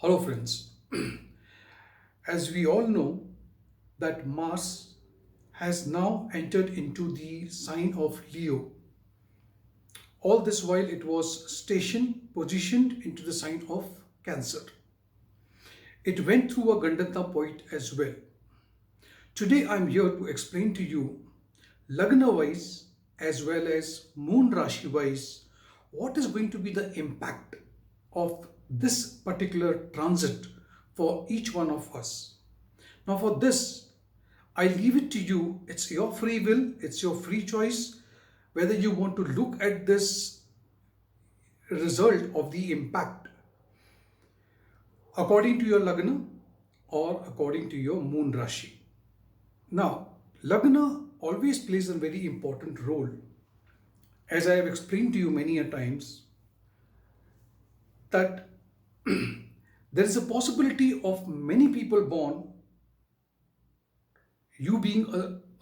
Hello friends, as we all know that Mars has now entered into the sign of Leo. All this while it was positioned into the sign of Cancer. It went through a Gandanta point as well. Today I am here to explain to you LAGNA wise as well as Moon Rashi wise what is going to be the impact of this particular transit for each one of us. Now for this, I leave it to you. It's your free will, it's your free choice whether you want to look at this result of the impact according to your Lagna or according to your Moon Rashi. Now, Lagna always plays a very important role. As I have explained to you many a times, that there is a possibility of many people born you being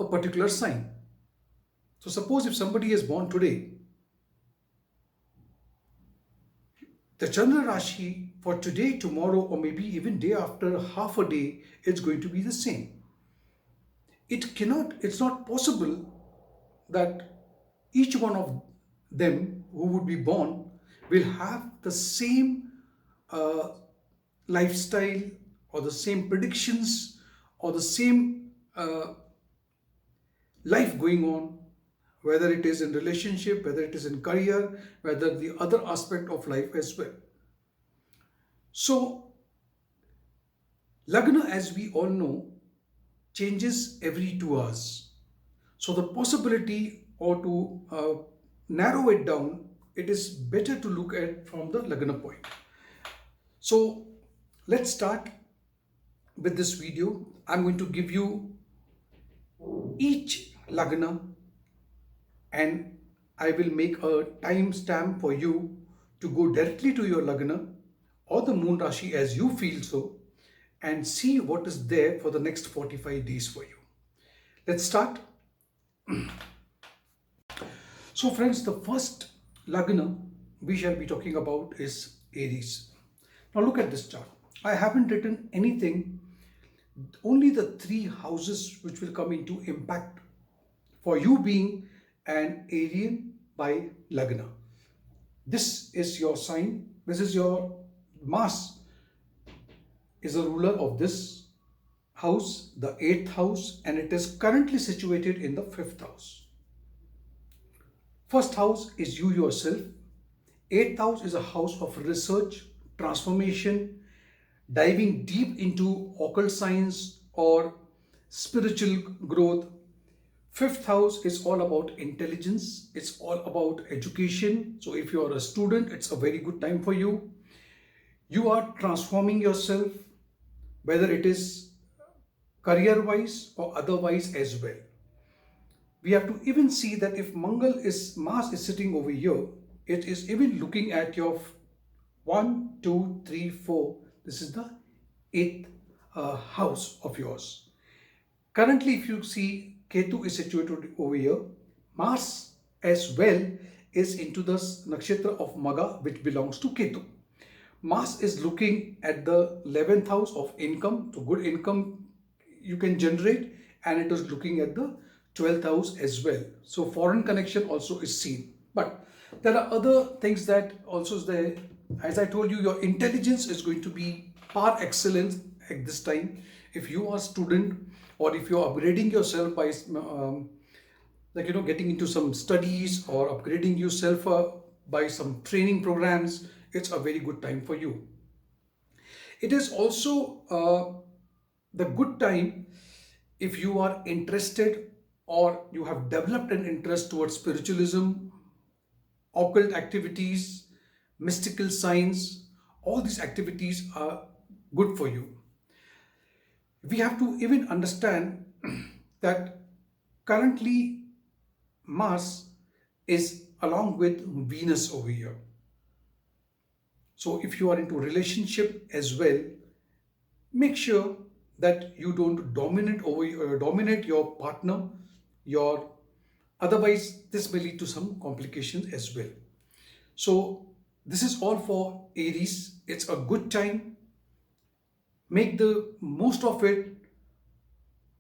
a particular sign. So suppose if somebody is born today, the Chandra Rashi for today, tomorrow, or maybe even day after half a day is going to be the same. It's not possible that each one of them who would be born will have the same lifestyle or the same predictions or the same life going on, whether it is in relationship, whether it is in career, whether the other aspect of life as well. So Lagna, as we all know, changes every 2 hours. So the possibility, or to narrow it down, it is better to look at from the Lagna point. So let's start with this video. I'm going to give you each Lagna and I will make a time stamp for you to go directly to your Lagna or the Moon Rashi as you feel so and see what is there for the next 45 days for you. Let's start. So friends, the first Lagna we shall be talking about is Aries. Now look at this chart. I haven't written anything, only the 3 houses which will come into impact for you being an Arian by Lagna. This is your sign, this is your Mars is a ruler of this house, the 8th house, and it is currently situated in the 5th house. First house is you yourself. 8th house is a house of research, transformation, diving deep into occult science or spiritual growth. 5th house is all about intelligence. It's all about education. So if you are a student, it's a very good time for you. You are transforming yourself, whether it is career-wise or otherwise as well. We have to even see that if Mars is sitting over here, it is even looking at your 1, 2, 3, 4. This is the 8th house of yours. Currently, if you see, Ketu is situated over here. Mars as well is into the nakshatra of Maga, which belongs to Ketu. Mars is looking at the 11th house of income, so good income you can generate, and it is looking at the 12th house as well. So foreign connection also is seen. But there are other things that also is there. As I told you, your intelligence is going to be par excellence at this time. If you are a student or if you are upgrading yourself by getting into some studies or upgrading yourself by some training programs, it's a very good time for you. It is also the good time if you are interested or you have developed an interest towards spiritualism, occult activities, mystical science. All these activities are good for you. We have to even understand that currently Mars is along with Venus over here. So if you are into relationship as well, make sure that you don't dominate your partner, otherwise this may lead to some complications as well. So this is all for Aries. It's a good time Make the most of it,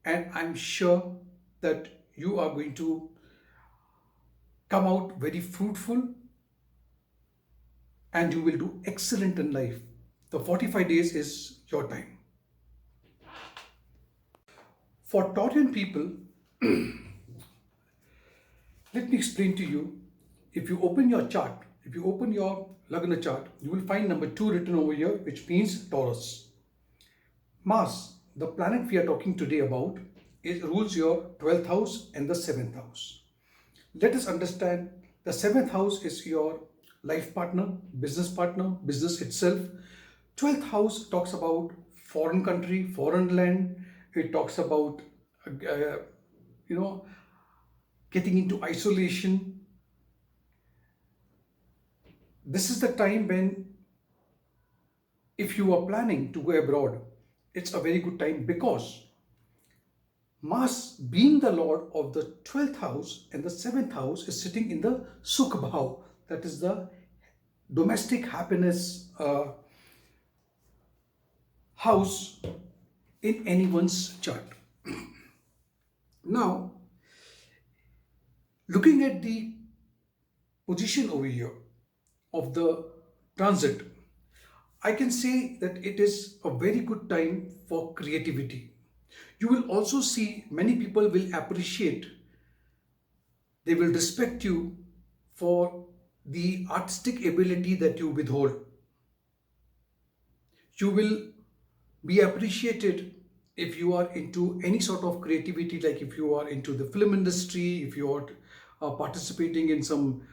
and I'm sure that you are going to come out very fruitful and you will do excellent in life. The 45 days is your time. For Taurian people, let me explain to you. If you open your chart, if you open your Lagna chart, you will find number 2 written over here, which means Taurus. Mars, the planet we are talking today about, it rules your 12th house and the 7th house. Let us understand the 7th house is your life partner, business itself. 12th house talks about foreign country, foreign land. It talks about, getting into isolation. This is the time when, if you are planning to go abroad, it's a very good time, because Mars, being the lord of the 12th house and the 7th house, is sitting in the Sukha Bhav, that is the domestic happiness house in anyone's chart. Now, looking at the position over here of the transit, I can say that it is a very good time for creativity. You will also see many people will appreciate, they will respect you for the artistic ability that you withhold. You will be appreciated if you are into any sort of creativity, like if you are into the film industry, if you are participating in some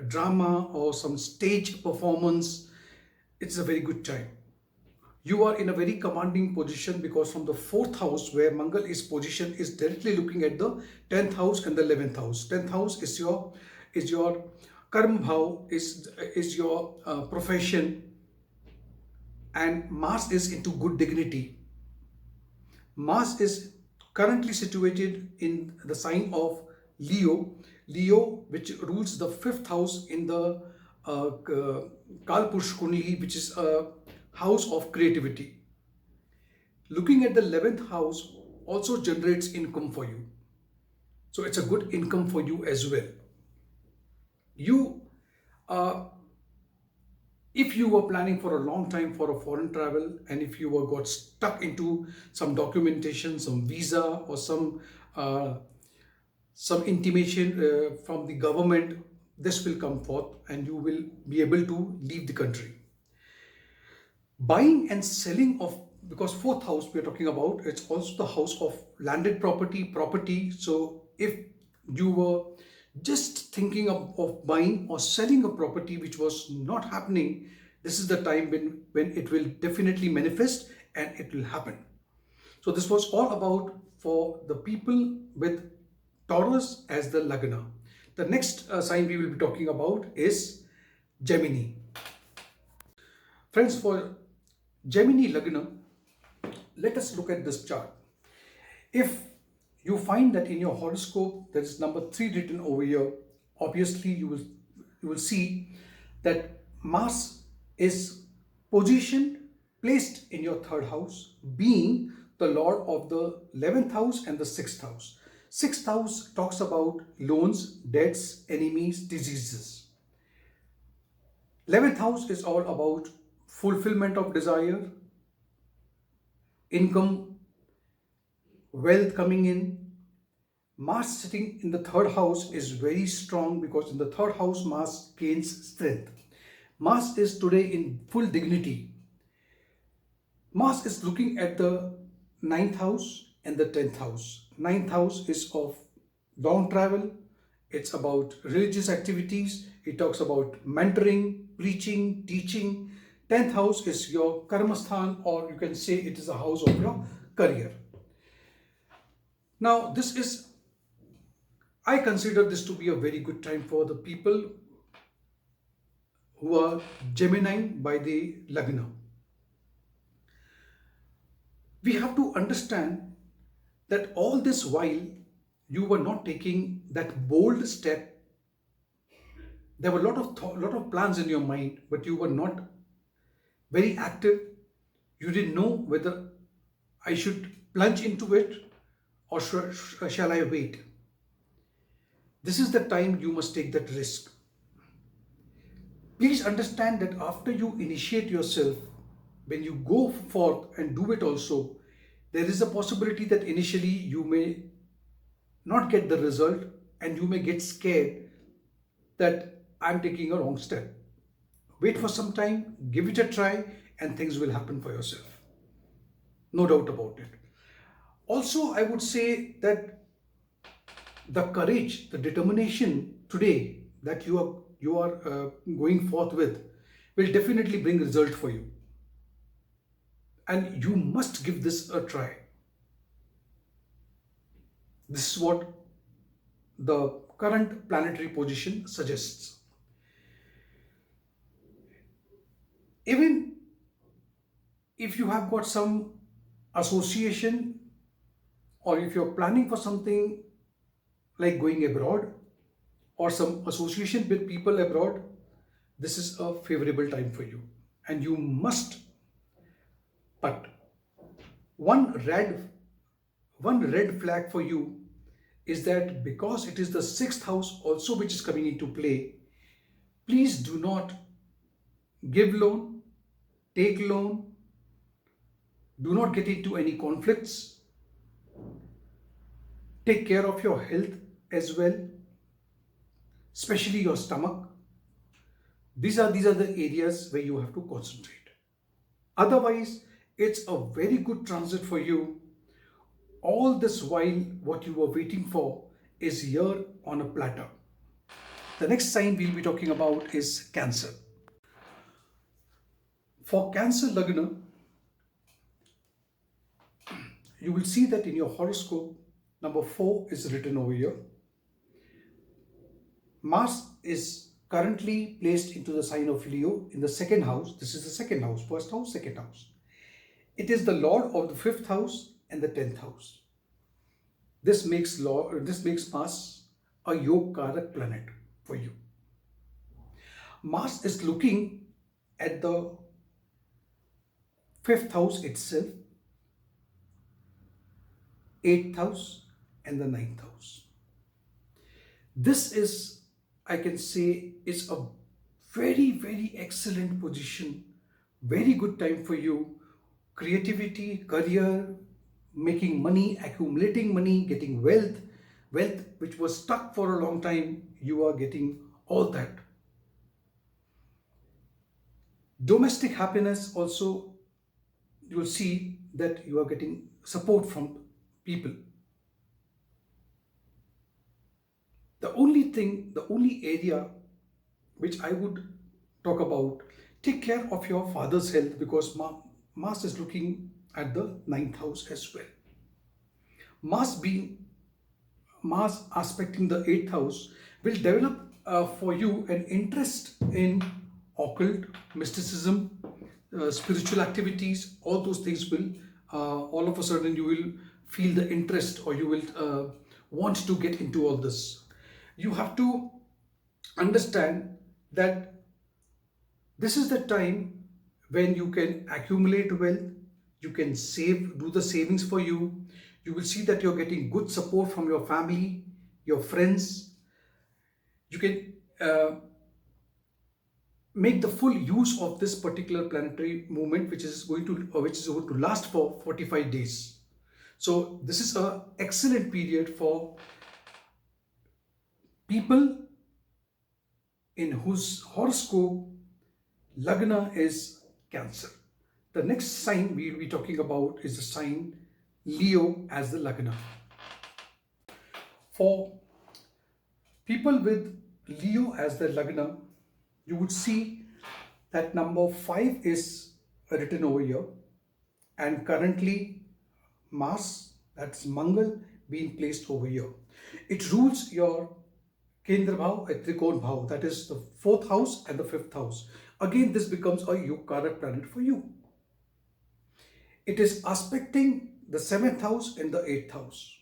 drama or some stage performance. It's a very good time. You are in a very commanding position, because from the 4th house where Mangal is positioned is directly looking at the 10th house and the 11th house. 10th house is your karma bhav, is your profession, and Mars is into good dignity. Mars is currently situated in the sign of Leo, which rules the 5th house in the Kalpurush Kundali, which is a house of creativity. Looking at the 11th house also generates income for you. So it's a good income for you as well. You, if you were planning for a long time for a foreign travel, and if you were got stuck into some documentation, some visa, or some intimation from the government, this will come forth and you will be able to leave the country. Buying and selling of, because 4th house we are talking about, it's also the house of landed property. So if you were just thinking of buying or selling a property which was not happening, this is the time when it will definitely manifest and it will happen. So this was all about for the people with Taurus as the Lagna. The next sign we will be talking about is Gemini. Friends, for Gemini Lagna, let us look at this chart. If you find that in your horoscope there is number 3 written over here, obviously you will see that Mars is positioned, placed in your 3rd house, being the lord of the 11th house and the 6th house. 6th house talks about loans, debts, enemies, diseases. 11th house is all about fulfillment of desire, income, wealth coming in. Mars sitting in the 3rd house is very strong, because in the 3rd house Mars gains strength. Mars is today in full dignity. Mars is looking at the 9th house and the 10th house. 9th house is of long travel. It's about religious activities. It talks about mentoring, preaching, teaching. 10th house is your karmasthan, or you can say it is a house of your career. Now I consider this to be a very good time for the people who are Gemini by the Lagna. We have to understand that all this while you were not taking that bold step, there were a lot of plans in your mind, but you were not very active. You didn't know whether I should plunge into it or shall I wait. This is the time you must take that risk. Please understand that after you initiate yourself, when you go forth and do it also, there is a possibility that initially you may not get the result and you may get scared that I'm taking a wrong step. Wait for some time, give it a try, and things will happen for yourself. No doubt about it. Also, I would say that the courage, the determination today that you are going forth with will definitely bring result for you. And you must give this a try. This is what the current planetary position suggests. Even if you have got some association or if you're planning for something like going abroad or some association with people abroad, this is a favorable time for you and you must. But one red flag for you is that because it is the 6th house also which is coming into play, please do not give loan, take loan, do not get into any conflicts, take care of your health as well, especially your stomach. These are the areas where you have to concentrate. Otherwise, it's a very good transit for you. All this while, what you were waiting for is here on a platter. The next sign we'll be talking about is Cancer. For Cancer Lagna, you will see that in your horoscope, number 4 is written over here. Mars is currently placed into the sign of Leo in the 2nd house. This is the 2nd house, 1st house, 2nd house. It is the Lord of the 5th house and the 10th house. This makes Mars a Yogkarak planet for you. Mars is looking at the 5th house itself, 8th house and the 9th house. This is, I can say, is a very, very excellent position, very good time for you. Creativity, career, making money, accumulating money, getting wealth which was stuck for a long time, you are getting all that. Domestic happiness also, you will see that you are getting support from people. The only area which I would talk about, take care of your father's health because Mars is looking at the 9th house as well. Mars aspecting the 8th house will develop for you an interest in occult, mysticism, spiritual activities. All those things will, all of a sudden you will feel the interest or you will want to get into all this. You have to understand that this is the time when you can accumulate wealth, you can save, do the savings for you. You will see that you're getting good support from your family, your friends. You can make the full use of this particular planetary movement, which is going to last for 45 days. So this is an excellent period for people in whose horoscope Lagna is Cancer. The next sign we will be talking about is the sign Leo as the Lagna. For people with Leo as the Lagna, you would see that number 5 is written over here, and currently Mars, that's Mangal, being placed over here. It rules your Kendra Bhav, Trikon Bhav, that is the 4th house and the 5th house. Again, this becomes a Yogkarak planet for you. It is aspecting the 7th house and the 8th house.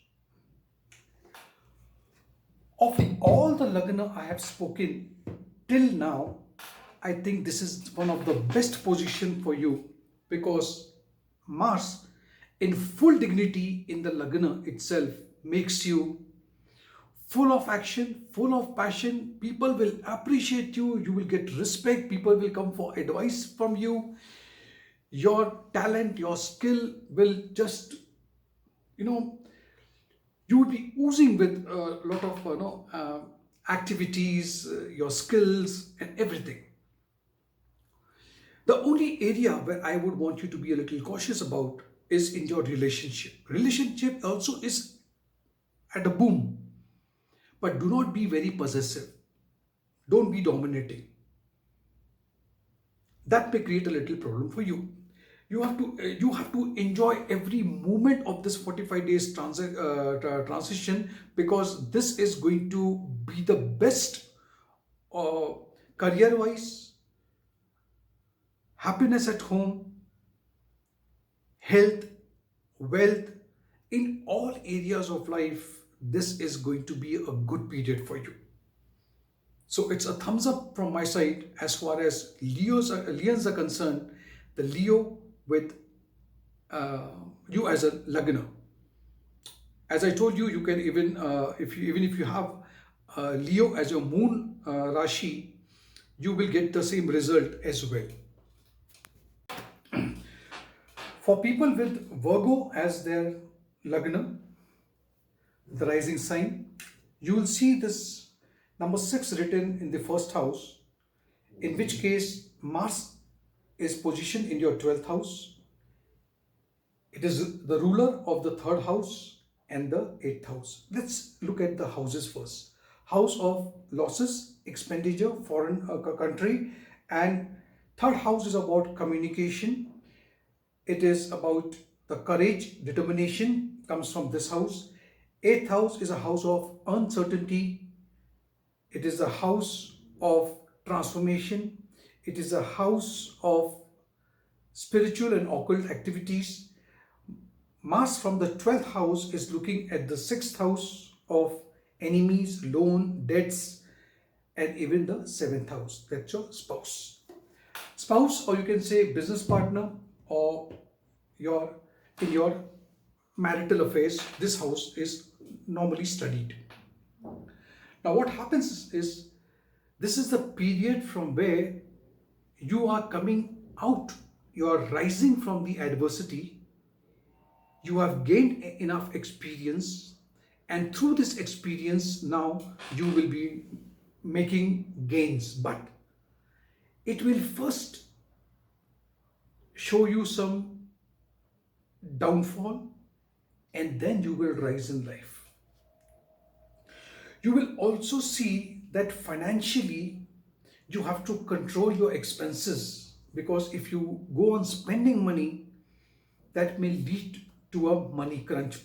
Of all the Lagna I have spoken till now, I think this is one of the best position for you because Mars in full dignity in the Lagna itself makes you full of action, full of passion. People will appreciate you. You will get respect. People will come for advice from you. Your talent, your skill will just, you will be oozing with a lot of, activities, your skills and everything. The only area where I would want you to be a little cautious about is in your relationship. Relationship also is at a boom, but do not be very possessive. Don't be dominating. That may create a little problem for you. You have to enjoy every moment of this 45 days transition, because this is going to be the best career wise, happiness at home, health, wealth, in all areas of life. This is going to be a good period for you. So it's a thumbs up from my side as far as Leons are concerned. The Leo with you as a Lagna. As I told you, you can even if you have Leo as your moon Rashi, you will get the same result as well. For people with Virgo as their Lagna, the rising sign, you will see this number 6 written in the first house, in which case Mars is positioned in your 12th house. It is the ruler of the 3rd house and the 8th house. Let's look at the houses first. House of losses, expenditure, foreign country, and 3rd house is about communication. It is about the courage, determination comes from this house. 8th house is a house of uncertainty. It is a house of transformation. It is a house of spiritual and occult activities. Mars from the 12th house is looking at the 6th house of enemies, loan, debts, and even the 7th house. That's your spouse. Spouse, or you can say business partner, or in your marital affairs, this house is normally studied. Now what happens is, this is the period from where you are coming out, you are rising from the adversity, you have gained enough experience, and through this experience now you will be making gains, but it will first show you some downfall, and then you will rise in life. You will also see that financially you have to control your expenses, because if you go on spending money, that may lead to a money crunch.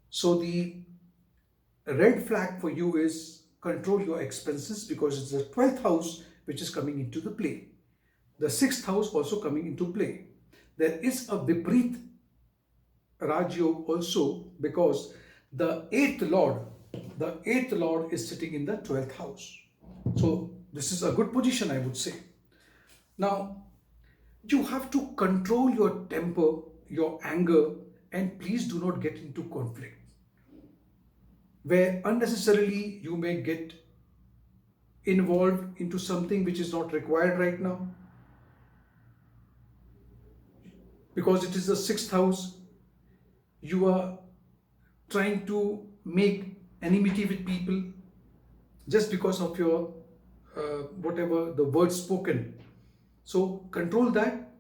So the red flag for you is control your expenses, because it's the 12th house which is coming into the play. The 6th house also coming into play. There is a Vipreet Raj Yog also, because the 8th Lord is sitting in the 12th house. So this is a good position, I would say. Now, you have to control your temper, your anger, and please do not get into conflict, where unnecessarily you may get involved into something which is not required right now. Because it is the 6th house, you are trying to make enmity with people just because of your whatever the words spoken. So control that,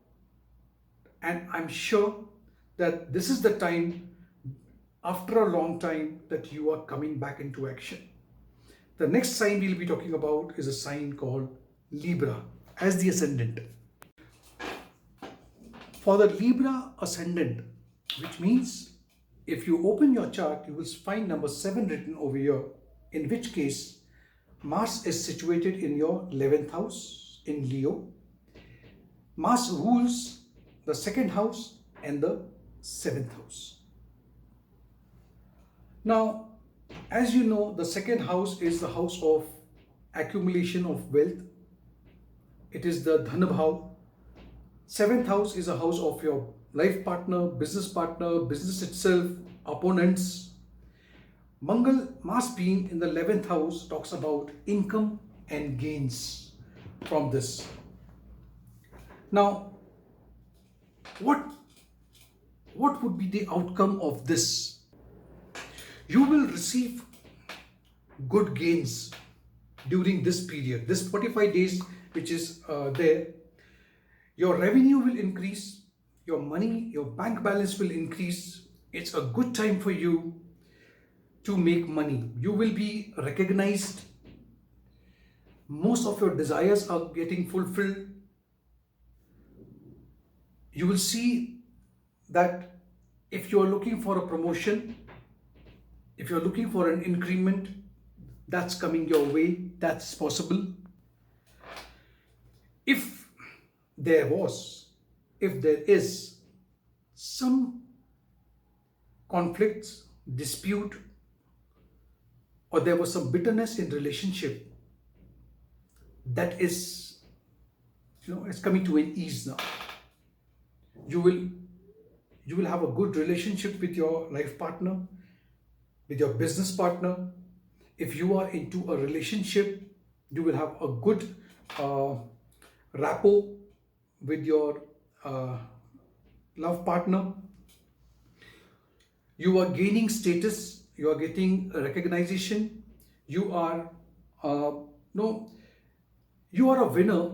and I'm sure that this is the time, after a long time, that you are coming back into action. The next sign we'll be talking about is a sign called Libra as the ascendant. For the Libra ascendant, which means if you open your chart, you will find number 7 written over here, in which case Mars is situated in your 11th house in Leo. Mars rules the 2nd house and the 7th house. Now, as you know, the 2nd house is the house of accumulation of wealth. It is the Dhanabhav. Seventh house is a house of your life partner, business itself, opponents. Mangal, Mars being in the 11th house, talks about income and gains from this. Now, what would be the outcome of this? You will receive good gains during this period, this 45 days which is there. Your revenue will increase, your money, your bank balance will increase. It's a good time for you to make money. You will be recognized. Most of your desires are getting fulfilled. You will see that if you are looking for a promotion, if you're looking for an increment, that's coming your way, that's possible. If there is some conflicts, dispute, or there was some bitterness in relationship, that is, it's coming to an ease now. You will have a good relationship with your life partner, with your business partner. If you are into a relationship, you will have a good rapport with your love partner. You are gaining status, you are getting recognition, you are you are a winner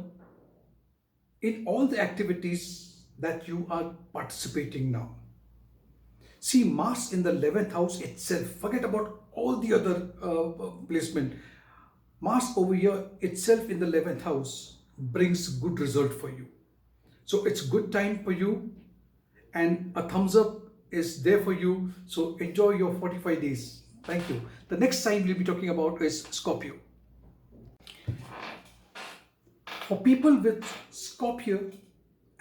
in all the activities that you are participating now. See, Mars in the 11th house itself, forget about all the other placement. Mars over here itself in the 11th house brings good result for you. So it's good time for you, and a thumbs up is there for you. So enjoy your 45 days. Thank you. The next sign we'll be talking about is Scorpio. For people with Scorpio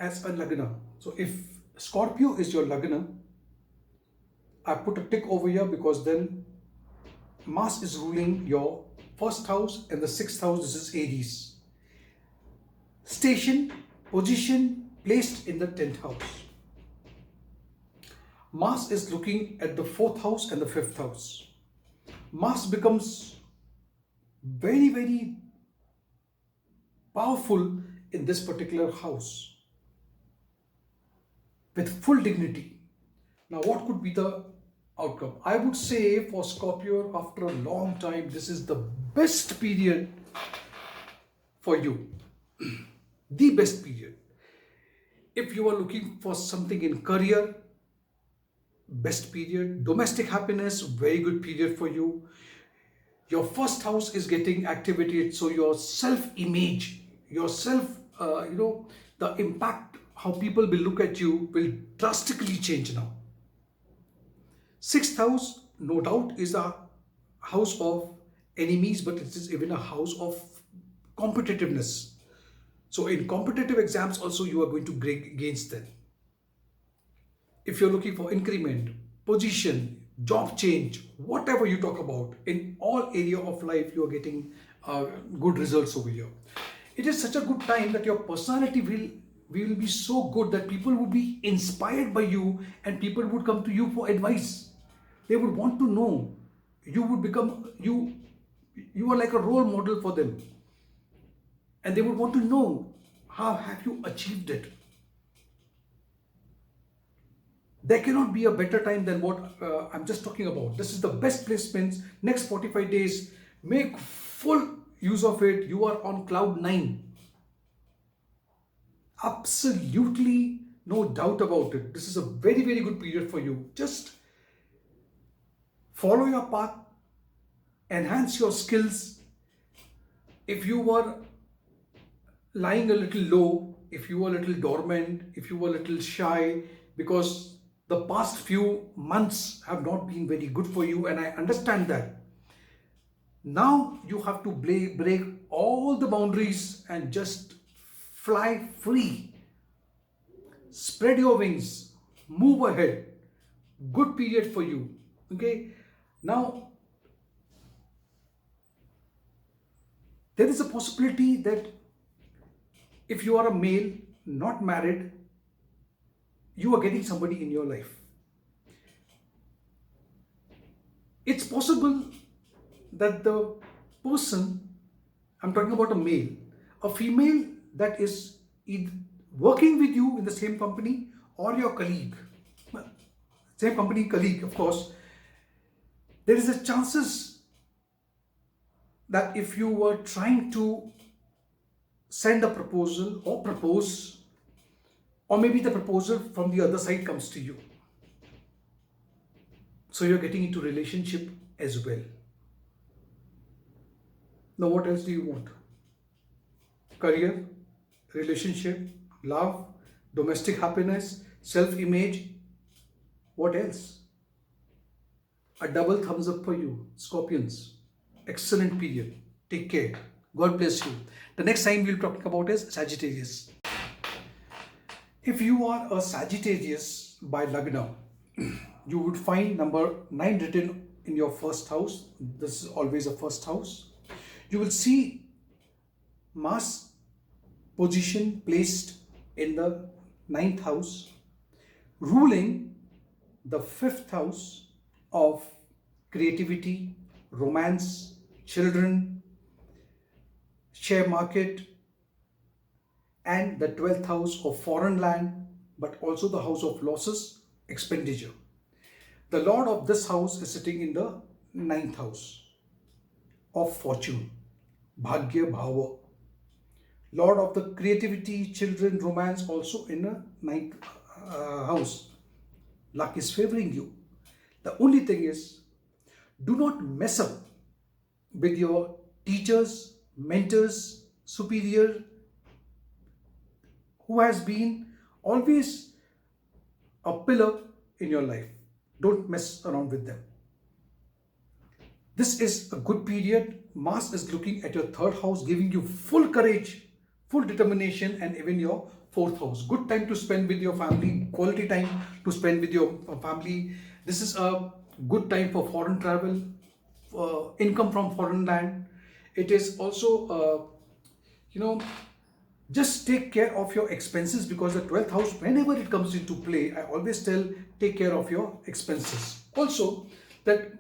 as a Lagna, so if Scorpio is your Lagna, I put a tick over here because then Mars is ruling your first house and the 6th house. This is Aries. Station, position, placed in the 10th house. Mars is looking at the 4th house and the 5th house. Mars becomes very, very powerful in this particular house with full dignity. Now, what could be the outcome? I would say for Scorpio, after a long time, this is the best period for you. The best period. If you are looking for something in career, best period. Domestic happiness, very good period for you. Your first house is getting activated, so your self-image, your the impact, how people will look at you will drastically change now. 6th house, no doubt, is a house of enemies, but it is even a house of competitiveness. So in competitive exams also you are going to gain them. If you're looking for increment, position, job change, whatever you talk about, in all area of life you are getting good results over here. It is such a good time that your personality will be so good that people would be inspired by you and people would come to you for advice. They would want to know. You would become, you are like a role model for them. And they would want to know, how have you achieved it? There cannot be a better time than what I'm just talking about. This is the best placements. Next 45 days, make full use of it. You are on cloud 9. Absolutely no doubt about it. This is a very, very good period for you. Just follow your path, enhance your skills. If you were lying a little low, if you were a little dormant, if you were a little shy, because the past few months have not been very good for you, and I understand that. Now you have to break all the boundaries and just fly free. Spread your wings, move ahead. Good period for you. Okay. Now, there is a possibility that if you are a male, not married, you are getting somebody in your life. It's possible that the person, I'm talking about a male, a female that is either working with you in the same company or your colleague, same company colleague, of course, there is a chances that if you were trying to send a proposal or propose, or maybe the proposal from the other side comes to you. So you're getting into relationship as well. Now what else do you want? Career, relationship, love, domestic happiness, self-image. What else? A double thumbs up for you, Scorpions. Excellent period. Take care. God bless you. The next sign we'll talk about is Sagittarius. If you are a Sagittarius by LAGNA, you would find number 9 written in your first house. This is always a first house. You will see Mars position placed in the 9th house, ruling the 5th house of creativity, romance, children, share market, and the 12th house of foreign land, but also the house of losses, expenditure. The Lord of this house is sitting in the 9th house of fortune, Bhagya Bhava. Lord of the creativity, children, romance also in the 9th house. Luck is favoring you. The only thing is, do not mess up with your teachers, mentors, superior, who has been always a pillar in your life. Don't mess around with them. This is a good period. Mars is looking at your 3rd house, giving you full courage, full determination, and even your 4th house. Good time to spend with your family, quality time to spend with your family. This is a good time for foreign travel, income from foreign land. It is also, just take care of your expenses, because the 12th house, whenever it comes into play, I always tell, take care of your expenses. Also, that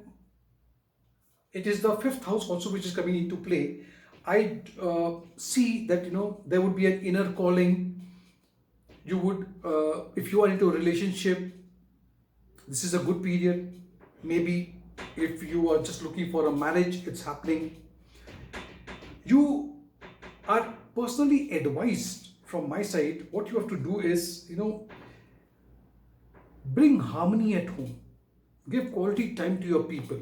it is the 5th house also which is coming into play. I see that, there would be an inner calling. You would, if you are into a relationship, this is a good period. Maybe if you are just looking for a marriage, it's happening. You are personally advised from my side, what you have to do is, bring harmony at home. Give quality time to your people.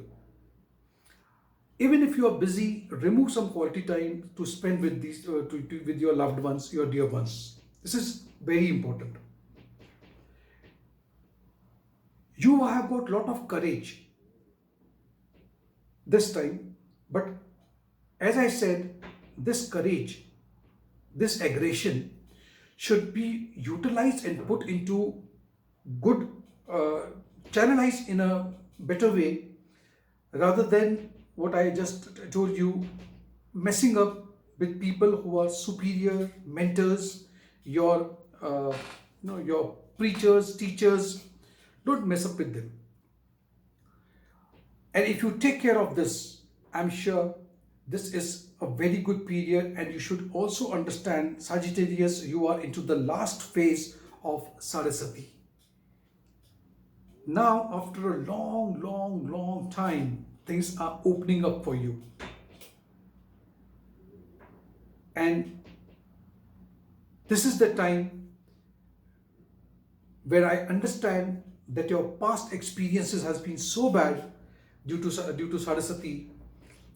Even if you are busy, remove some quality time to spend with these, with your loved ones, your dear ones. This is very important. You have got a lot of courage this time, but as I said, this courage, this aggression should be utilized and put into good, channelized in a better way, rather than what I just told you, messing up with people who are superior, mentors, your preachers, teachers. Don't mess up with them. And if you take care of this, I'm sure this is a very good period. And you should also understand, Sagittarius, you are into the last phase of Saraswati. Now, after a long time, things are opening up for you. And this is the time where I understand that your past experiences has been so bad due to Saraswati,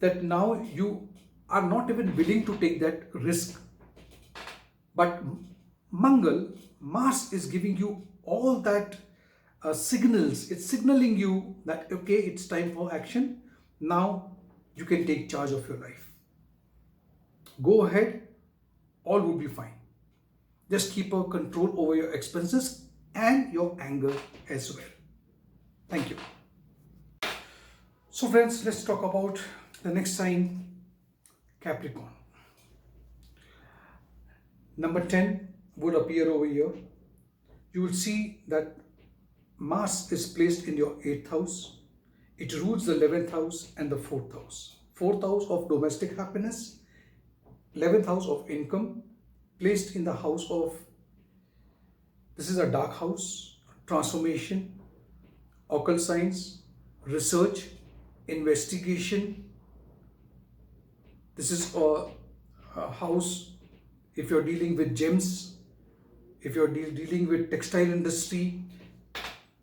that now you are not even willing to take that risk. But Mangal, Mars is giving you all that signals. It's signaling you that, okay, it's time for action. Now you can take charge of your life. Go ahead, all will be fine. Just keep a control over your expenses and your anger as well. Thank you. So friends, let's talk about the next sign, Capricorn. Number 10, would appear over here. You will see that Mars is placed in your 8th house. It rules the 11th house and the 4th house. 4th house of domestic happiness, 11th house of income, placed in the house of, this is a dark house, transformation, occult science, research, investigation. This is a house if you're dealing with gems, if you're dealing with textile industry,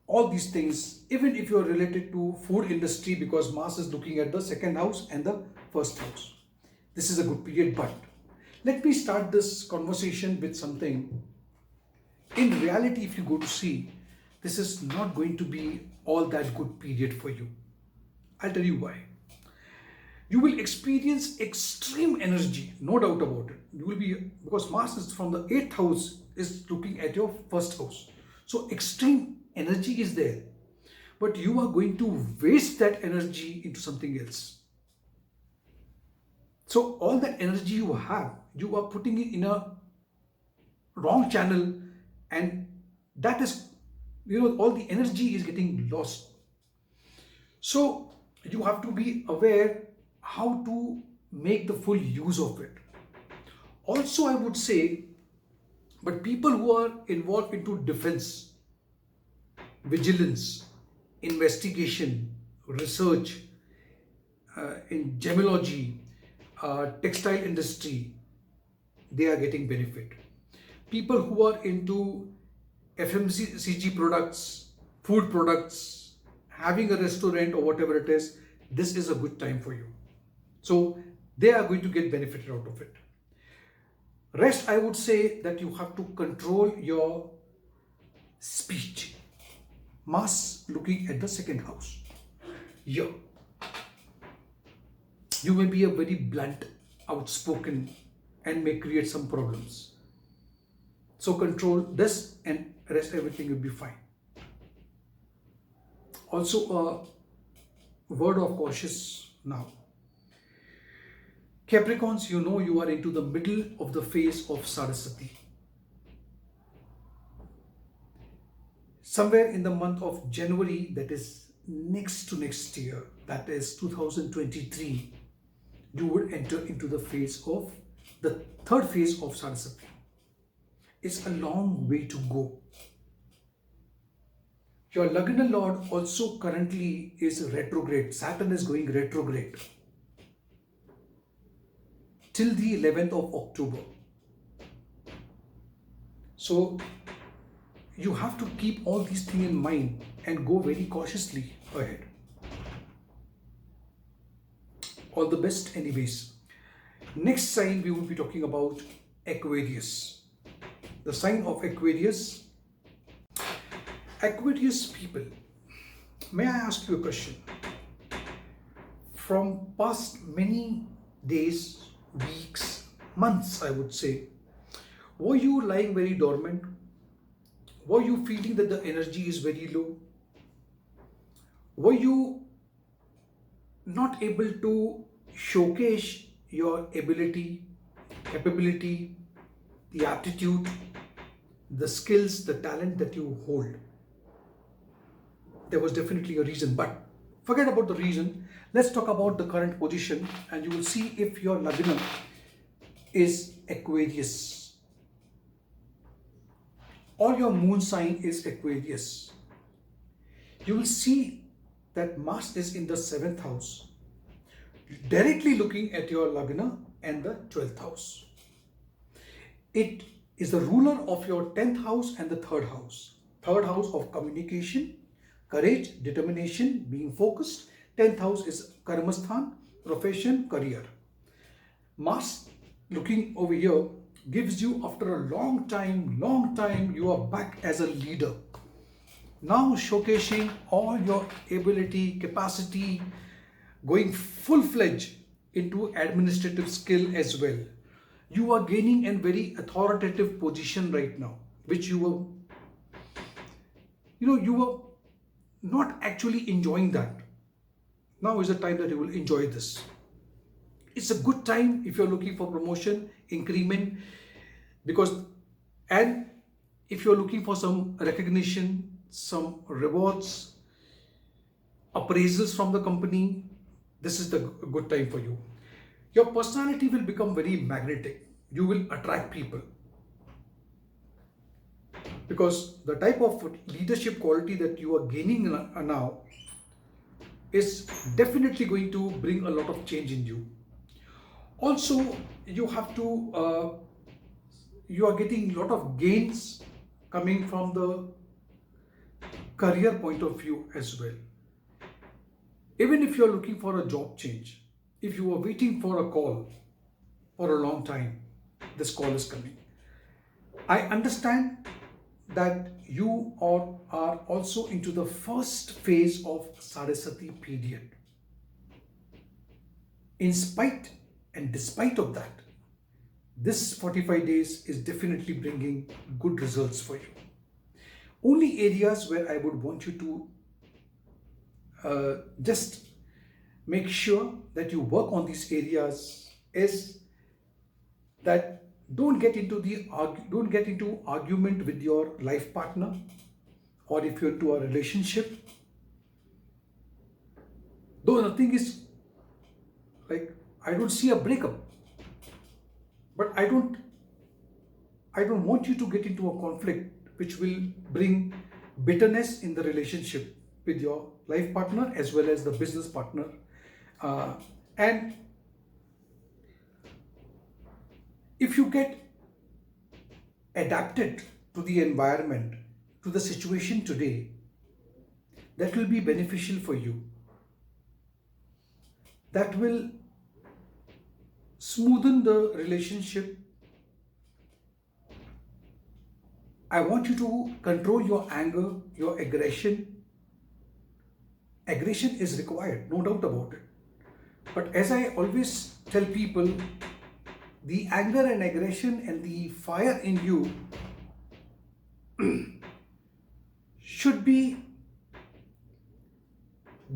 all these things, even if you're related to food industry, because Mars is looking at the 2nd house and the 1st house. This is a good period, but let me start this conversation with something. In reality, if you go to see, this is not going to be all that good period for you. I'll tell you why. You will experience extreme energy, no doubt about it. You will be, because Mars is from the 8th house, is looking at your 1st house. So extreme energy is there. But you are going to waste that energy into something else. So all the energy you have, you are putting it in a wrong channel, and that is, all the energy is getting lost. So you have to be aware how to make the full use of it. Also, I would say, but people who are involved into defense, vigilance, investigation, research, in gemology, textile industry, they are getting benefit. People who are into FMCG products, food products, having a restaurant or whatever it is, this is a good time for you. So they are going to get benefit out of it. Rest, I would say that you have to control your speech. Mars looking at the 2nd house. Here, you may be a very blunt, outspoken, and may create some problems. So control this, and rest everything will be fine. Also, a word of cautious now. Capricorns, you are into the middle of the phase of Saraswati. Somewhere in the month of January, that is next to next year, that is 2023, you would enter into the phase of the 3rd phase of Saraswati. It's a long way to go. Your Lagna Lord also currently is retrograde. Saturn is going retrograde till the 11th of October. So you have to keep all these things in mind and go very cautiously ahead. All the best anyways. Next sign we will be talking about Aquarius. The sign of Aquarius. Aquarius people, may I ask you a question? From past many days, weeks, months, I would say, were you lying very dormant? Were you feeling that the energy is very low? Were you not able to showcase your ability, capability, the aptitude, the skills, the talent that you hold? There was definitely a reason, but forget about the reason. Let's talk about the current position, and you will see if your Lagna is Aquarius or your moon sign is Aquarius. You will see that Mars is in the 7th house, directly looking at your Lagna and the 12th house. It is the ruler of your 10th house and the 3rd house. 3rd house of communication, courage, determination, being focused. 10th house is Karmasthan, profession, career. Mars looking over here gives you, after a long time, you are back as a leader. Now showcasing all your ability, capacity, going full-fledged into administrative skill as well. You are gaining a very authoritative position right now, which you were not actually enjoying that. Now is the time that you will enjoy this. It's a good time if you're looking for promotion, increment, because And if you're looking for some recognition, some rewards, appraisals from the company, this is the good time for you. Your personality will become very magnetic. You will attract people. Because the type of leadership quality that you are gaining now is definitely going to bring a lot of change in you. Also, you have to, you are getting a lot of gains coming from the career point of view as well. Even if you are looking for a job change, if you are waiting for a call for a long time, this call is coming. I understand that you are also into the first phase of Saraswati period. In spite and despite of that, this 45 days is definitely bringing good results for you. Only areas where I would want you to just make sure that you work on these areas is that don't get into argument with your life partner, or if you're into a relationship. Though nothing is like, I don't see a breakup, but I don't want you to get into a conflict which will bring bitterness in the relationship with your life partner as well as the business partner. And if you get adapted to the environment, to the situation today, that will be beneficial for you. That will smoothen the relationship. I want you to control your anger, your aggression. Aggression is required, no doubt about it. But as I always tell people, the anger and aggression and the fire in you should be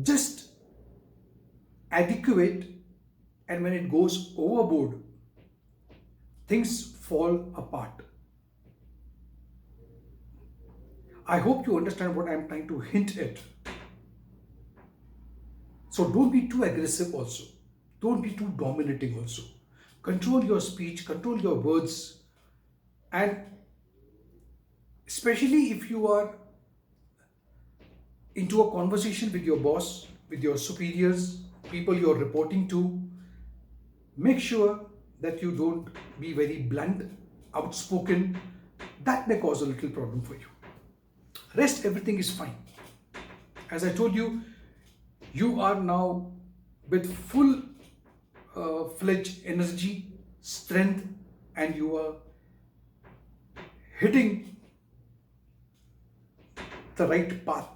just adequate, and when it goes overboard, things fall apart. I hope you understand what I'm trying to hint at. So don't be too aggressive also. Don't be too dominating also. Control your speech, control your words, and especially if you are into a conversation with your boss, with your superiors, people you're reporting to, make sure that you don't be very blunt, outspoken. That may cause a little problem for you. Rest, everything is fine. As I told you, you are now with full fledged energy, strength, and you are hitting the right path.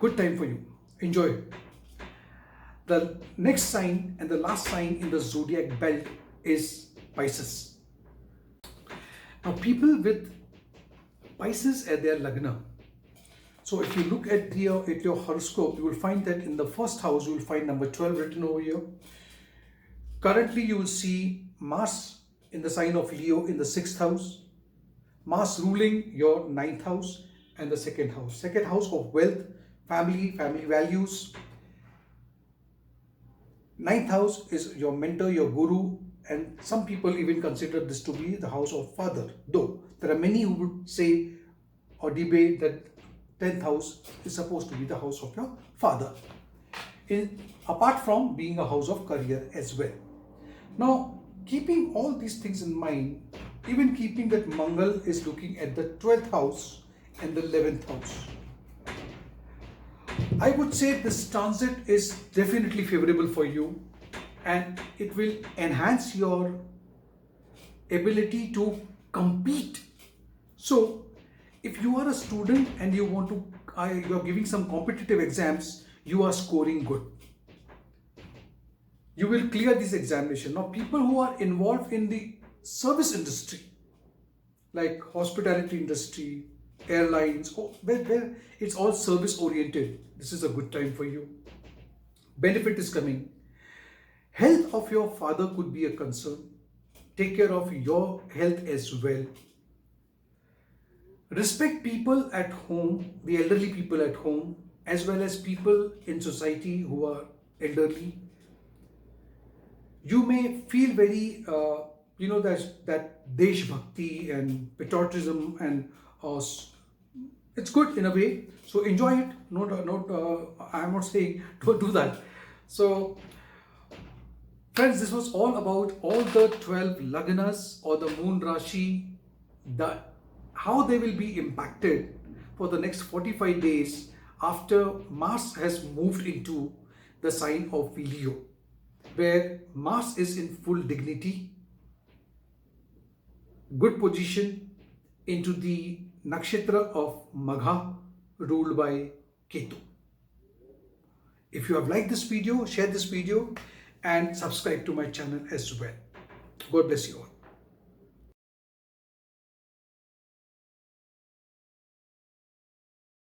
Good time for you. Enjoy it. The next sign and the last sign in the zodiac belt is Pisces. Now, people with Pisces at their LAGNA. So if you look at your horoscope, you will find that in the first house, you will find number 12 written over here. Currently, you will see Mars in the sign of Leo in the 6th house. Mars ruling your 9th house and the 2nd house. 2nd house of wealth, family values. 9th house is your mentor, your guru, and some people even consider this to be the house of father. Though there are many who would say or debate that 10th house is supposed to be the house of your father, apart from being a house of career as well. Now, keeping all these things in mind, even keeping that Mangal is looking at the 12th house and the 11th house, I would say this transit is definitely favorable for you, and it will enhance your ability to compete. So, if you are a student and you want to, you are giving some competitive exams, you are scoring good. You will clear this examination. Now, people who are involved in the service industry, like hospitality industry, airlines, where it's all service oriented, this is a good time for you. Benefit is coming. Health of your father could be a concern. take care of your health as well. Respect people at home, the elderly people at home, as well as people in society who are elderly. You may feel very, that Desh Bhakti and patriotism, and it's good in a way. So enjoy it. I'm not saying don't do that. So, friends, this was all about all the 12 Lagnas or the Moon Rashi, how they will be impacted for the next 45 days after Mars has moved into the sign of Leo, where Mars is in full dignity, good position into the nakshatra of Magha, ruled by Ketu. If you have liked this video, share this video and subscribe to my channel as well. God bless you all.